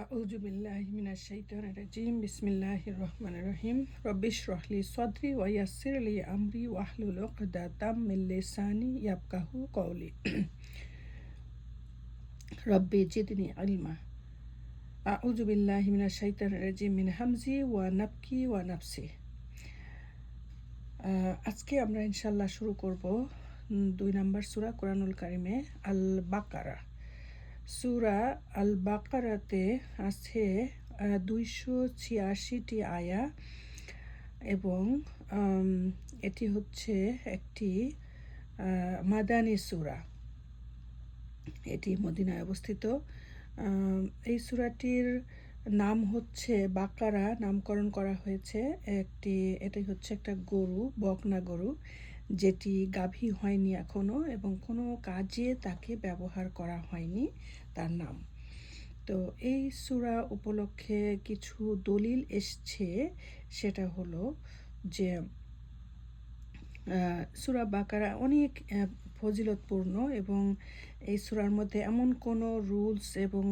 আউযু বিল্লাহি মিনাশ শাইতানির রাজিম বিসমিল্লাহির রহমানির রহিম রব্বি ইশরাহ লি সাদরি ওয়া ইয়াসসির লি আমরি ওয়াহলুল উকদাতাম মিন লিসানি ইয়াফকাহু কওলি রব্বি জিদনি ইলমা আউযু বিল্লাহি মিনাশ শাইতানির রাজিম মিন হামজি ওয়া নাফকি ওয়া নাফসি। আজকে আমরা ইনশাআল্লাহ শুরু করব 2 নম্বর সূরা কোরআনুল কারিমে আল বাকারা। সূরা আল বাকারাতে আছে 286টি আয়া এবং এটি হচ্ছে একটি মাদানী সূরা। এটি মদিনায় অবস্থিত। এই সূরাটির নাম হচ্ছে বাকারা নামকরণ করা হয়েছে। এটাই হচ্ছে একটা গরু, বকনা গরু, যেটি গাভী হয়নি এখনও এবং কোনো কাজে তাকে ব্যবহার করা হয়নি, তার নাম। তো এই সূরা উপলক্ষে কিছু দলিল এসছে। সেটা হলো যে সূরা বাকারা অনেক ফজিলতপূর্ণ এবং এই সূরার মধ্যে এমন কোনো রুলস এবং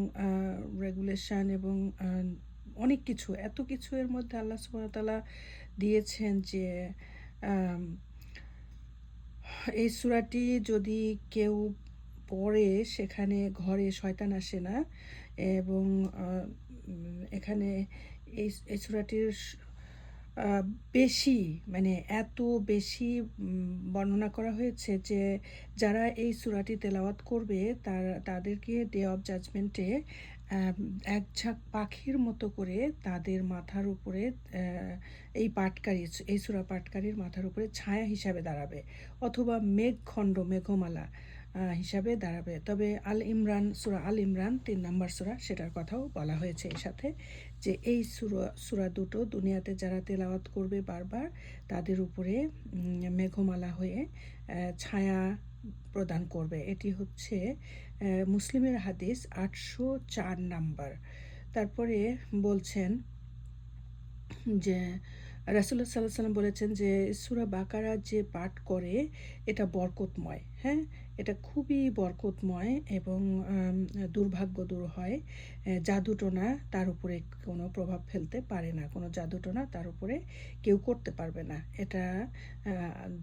রেগুলেশন এবং অনেক কিছু, এত কিছু এর মধ্যে আল্লাহ সুবহানাহু ওয়া তাআলা দিয়েছেন যে এই সূরাটি যদি কেউ পড়ে সেখানে ঘরে শয়তান আসে না। এবং এখানে এই সূরাটির বেশি, মানে এত বেশি বর্ণনা করা হয়েছে যে যারা এই সূরাটি তেলাওয়াত করবে তাদেরকে ডে অফ জাজমেন্টে এক ঝাঁক পাখির মতো করে তাদের মাথার উপরে এই সূরা পাঠকারীর মাথার উপরে ছায়া হিসাবে দাঁড়াবে, অথবা মেঘমালা হিসাবে দাঁড়াবে। তবে সূরা আল ইমরান 3 নম্বর সূরা, সেটার কথাও বলা হয়েছে এর সাথে, যে এই সূরা দুটো দুনিয়াতে যারা তেলাওয়াত করবে বারবার তাদের উপরে মেঘমালা হয়ে ছায়া প্রদান করবে। এটি হচ্ছে মুসলিমের হাদিস 804 নাম্বার। তারপরে বলছেন যে রাসূলুল্লাহ সাল্লাল্লাহু আলাইহি ওয়াসাল্লাম বলেছেন যে সূরা বাকারা যে পাঠ করে এটা বরকতময়। হ্যাঁ, এটা খুবই বরকতময় এবং দুর্ভাগ্য দূর হয়। জাদুটোনা তার উপরে কোনো প্রভাব ফেলতে পারে না, কোনো জাদুটোনা তার উপরে কেউ করতে পারবে না। এটা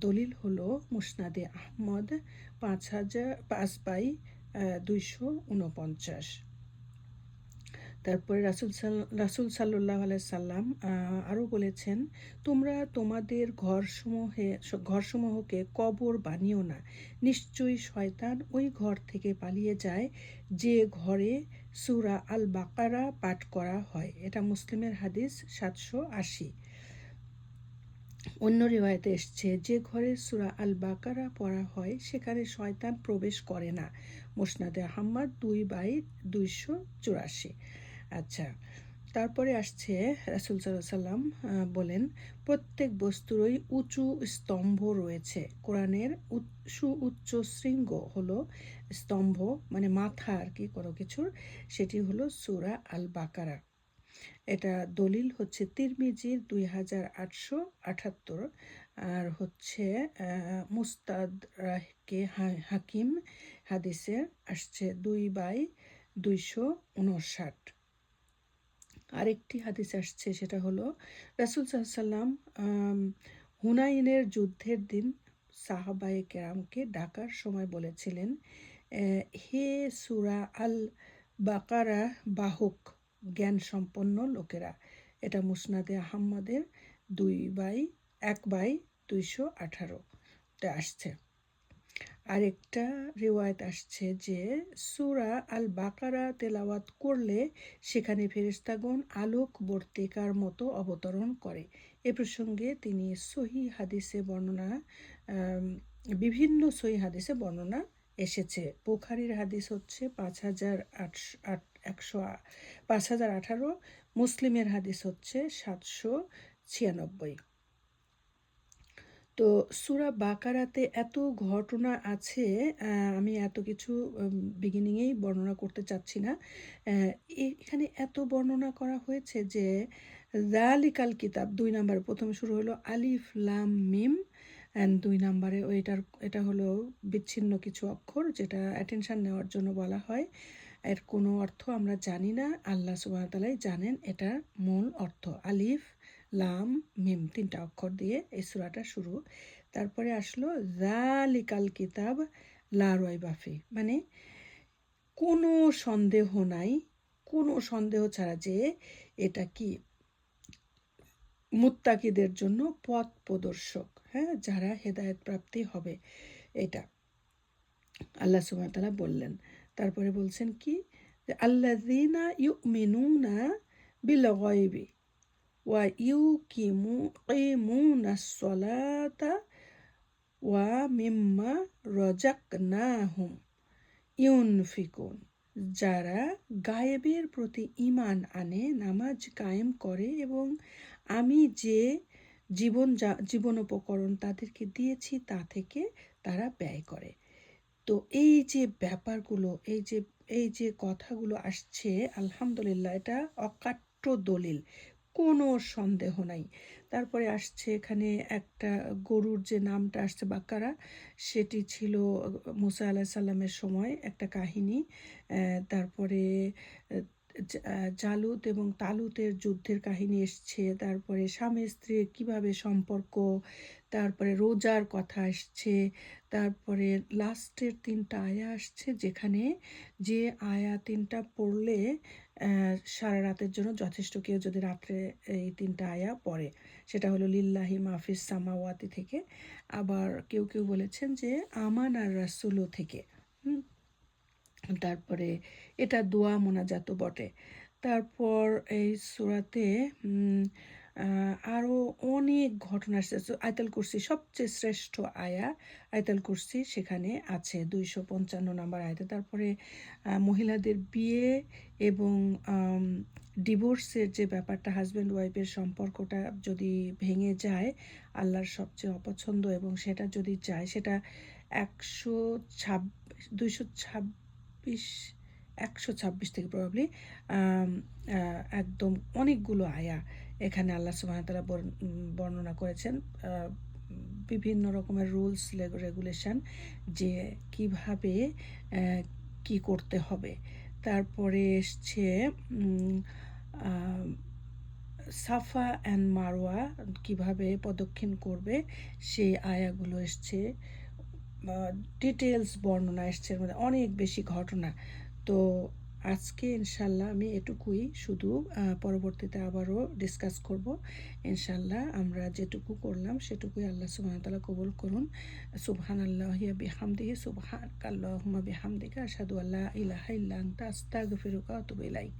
দলিল হলো মুসনাদে আহমদ 5/249। তারপরে রাসূল সাল্লাল্লাহু আলাইহি সাল্লাম আরও বলেছেন, তোমরা তোমাদের ঘরসমূহকে কবর বানিও না, নিশ্চয়ই শয়তান ওই ঘর থেকে পালিয়ে যায় যে ঘরে সূরা আল বাকারা পাঠ করা হয়। এটা মুসলিমের হাদিস 780। অন্য রিওয়ায়াতে এসছে, যে ঘরে সূরা আল বাকারা পড়া হয় সেখানে শয়তান প্রবেশ করে না। মুসনাদে আহমদ 2/284। আচ্ছা, তারপরে আসছে রাসূল সাল্লাল্লাহু আলাইহি সাল্লাম বলেন, প্রত্যেক বস্তুরই উঁচু স্তম্ভ রয়েছে। কোরআনের উচ্চ শৃঙ্গ হলো স্তম্ভ, মানে মাথা আর কি কোনো কিছুর, সেটি হলো সূরা আল বাকারা। এটা দলিল হচ্ছে তিরমিজির 2878 আর হচ্ছে মুস্তাদরাকে হাকিম হাদিসে আসছে 2/259। আরেকটি হাদিস আসছে, সেটা হলো রাসূল সাল্লাল্লাহু আলাইহি ওয়াসাল্লাম হুনাইনের যুদ্ধের দিন সাহাবায়ে কেরামকে ডাকার সময় বলেছিলেন, হে সূরা আল বাকারা বাহক জ্ঞান সম্পন্ন লোকেরা। এটা মুসনাদে আহমদের 1/218 আসছে। আরেকটা রিওয়ায়াত আসছে যে সূরা আল বাকারা তেলাওয়াত করলে সেখানে ফেরেশতাগণ আলোকবর্তিকার মতো অবতরণ করে। এ প্রসঙ্গে তিনি বিভিন্ন সহিহ হাদিসে বর্ণনা এসেছে। বুখারীর হাদিস হচ্ছে 5018, মুসলিমের হাদিস হচ্ছে 796। তো সূরা বাকারাতে এত ঘটনা আছে, আমি এত কিছু বিগিনিংয়েই বর্ণনা করতে চাচ্ছি না। এখানে এত বর্ণনা করা হয়েছে যে যালিকাল কিতাব 2 নম্বরে প্রথমে শুরু হলো আলিফ লাম মিম, অ্যান্ড 2 নম্বরে এটা হলো বিচ্ছিন্ন কিছু অক্ষর যেটা অ্যাটেনশন নেওয়ার জন্য বলা হয়। এর কোনো অর্থ আমরা জানি না, আল্লাহ সুবহানাহু ওয়া তাআলাই জানেন এটার মূল অর্থ। আলিফ লাম মিম ৩টা অক্ষর দিয়ে এই সূরাটা শুরু। তারপরে আসলো যালিকাল কিতাব লা রাইবা ফি, মানে কোনো সন্দেহ নাই, কোনো সন্দেহ ছাড়া যে এটা কি মুত্তাকিদের জন্য পথ প্রদর্শক, হ্যাঁ, যারা হেদায়েত প্রাপ্তি হবে, এটা আল্লাহ সুবহানাহু ওয়া তাআলা বললেন। তারপরে বলছেন কি, যে আল্লাযীনা ইউমিনুনা বিল গায়বি ওয়া ইউকিমুনাস সালাতা ওয়া মিম্মা রাযাকনাহুম ইউনফিকুন, যারা গায়েবের প্রতি ঈমান আনে, নামাজ কায়েম করে এবং আমি যে জীবনোপকরণ তাদেরকে দিয়েছি তা থেকে তারা ব্যয় করে। তো এই যে ব্যাপারগুলো, এই যে কথাগুলো আসছে, আলহামদুলিল্লাহ এটা অকাট্য দলিল, কোনো সন্দেহ নাই। তারপরে আসছে এখানে একটা গরুর যে নামটা আসছে বাকারা, সেটি ছিল মুসা আলাইহিস সালামের সময় একটা কাহিনী। তারপরে জালুত এবং তালুতের যুদ্ধের কাহিনী এসছে, তারপরে স্বামী স্ত্রীর কীভাবে সম্পর্ক, তারপরে রোজার কথা আসছে, তারপরে লাস্টের 3টা আয়া আসছে, যেখানে যে আয়া 3টা পড়লে সারা রাতের জন্য যথেষ্ট, কেউ যদি রাত্রে এই 3টা আয়া পড়ে, সেটা হলো লিল্লাহি মাফিস সামাওয়াতি থেকে। আবার কেউ কেউ বলেছেন যে আমান আর রাসূলু থেকে। তারপরে এটা দোয়া মোনাজাতও বটে। তারপর এই সূরাতে আরও অনেক ঘটনা আসছে। আয়াতুল কুরসি সবচেয়ে শ্রেষ্ঠ আয়া, আয়াতুল কুরসি সেখানে আছে 255 নম্বর আয়াতে। তারপরে মহিলাদের বিয়ে এবং ডিভোর্সের যে ব্যাপারটা, হাজব্যান্ড ওয়াইফের সম্পর্কটা যদি ভেঙে যায়, আল্লাহর সবচেয়ে অপছন্দ, এবং সেটা যদি চায়, সেটা 126 থেকে প্রবাবলি একদম অনেকগুলো আয়া এখানে আল্লাহ সুবহানাহু ওয়া তাআলা বর্ণনা করেছেন, বিভিন্ন রকমের রুলস রেগুলেশন, যে কিভাবে কি করতে হবে। তারপরে এসছে সাফা অ্যান্ড মারওয়া কিভাবে প্রদক্ষিণ করবে, সেই আয়াগুলো এসছে, ডিটেলস বর্ণনা এসছে, এর মধ্যে অনেক বেশি ঘটনা। তো আজকে ইনশাল্লাহ আমি এটুকুই, শুধু পরবর্তীতে আবারও ডিসকাস করব ইনশাল্লাহ। আমরা যেটুকু করলাম সেটুকুই আল্লাহ সুবহানাহু ওয়া তাআলা কবুল করুন। সুবহানাল্লাহি ওয়া বিহামদিহি, সুবহানাকাল্লাহুম্মা বিহামদিকা, আশহাদু আল্লা ইলাহা ইল্লা আনতা, আস্তাগফিরুকা ওয়া আতুবু ইলাইক।